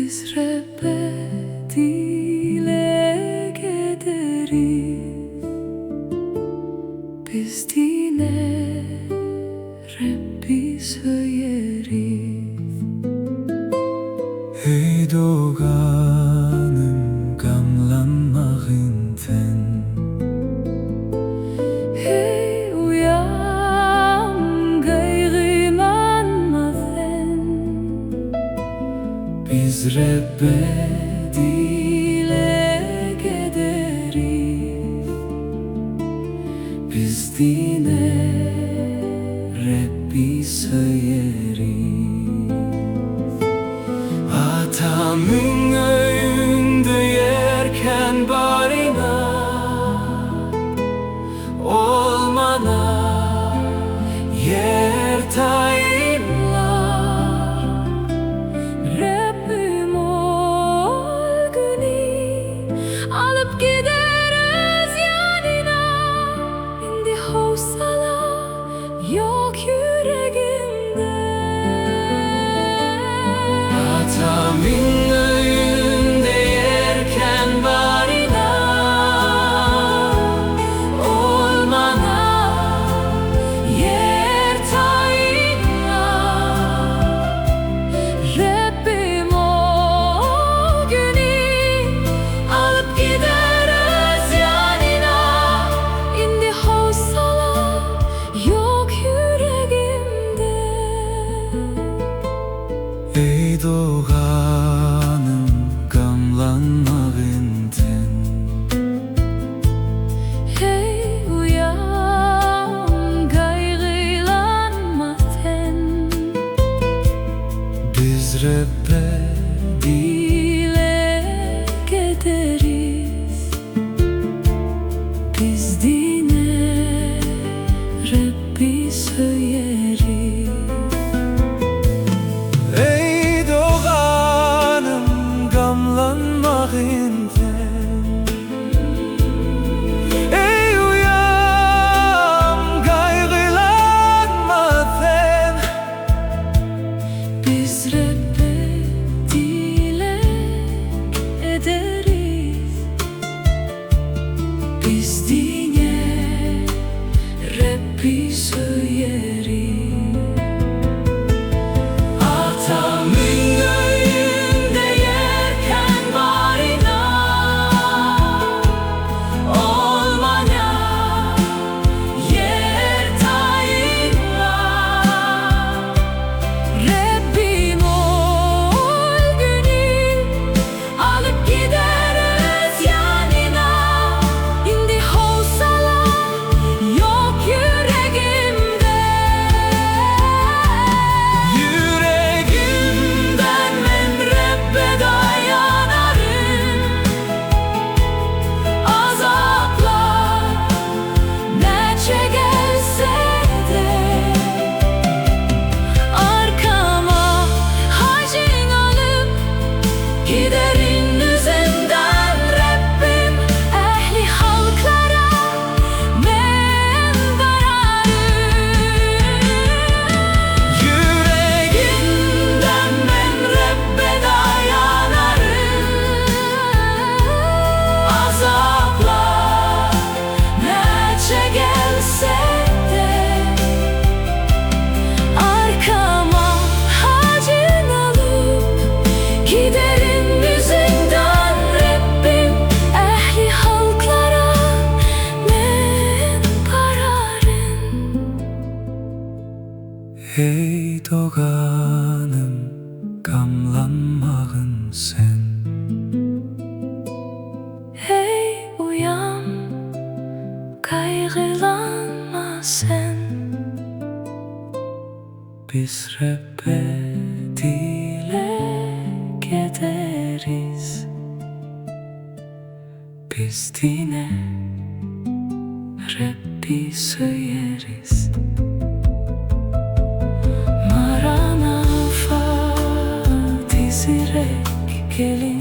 Biz Rebbe dileg ederiz, biz diñe Rebbi söýeris. Ey doganym gamlanmagyn ten, hey uýam gaýgylanma sen. Biz Rebbe Dileg ederis, biz diñe Rebbi söýeris. Atamyň öýünde yerken baryna, olmana yer taýynlar. Rebbim ol güni, alıp gideriz ýanyna. Indi howsala yok ýüregimde. Atamyň öýünde yerken baryna, Olmana yer taýynlar. Rebbim ol güni, alıp gideriz ýanyna. Indi howsala yok ýüregimde. ey doganym gamlanmagyn ten, Hey uýam gaýgylanma sen. biz Rebbe Dileg ederiz, biz diñe Rebbi söýeris. Ey doganım gamlanmagyn ten, ey uýam gaýgylanma sen. Biz Rebbe dileg ederiz, biz diñe Rebbi söýeris. Atamyň öýünde yerken baryna, Olmana yer taýynlar. Rebbim ol güni, alıp gideriz ýanyna. Indi howsala yok ýüregimde. ýüregimden men Rebbe dayanarım. Azaplar neçe gelse de, arkama hacin alıp giderin yüzünden. Rebbim ehli halklara men bararım. Ýüregimden men Rebbe dayanarım. Azaplar neçe gelse de, arkama hacin alıp giderin yüzünden. Rebbim ehli halklara men bararım. Ey doganım gamlanmagyn sen, Hey uýam gaýgylanma sen. biz Rebbe Dileg ederiz, biz diñe Rebbi söýeris. Marana fa tizirek gelin.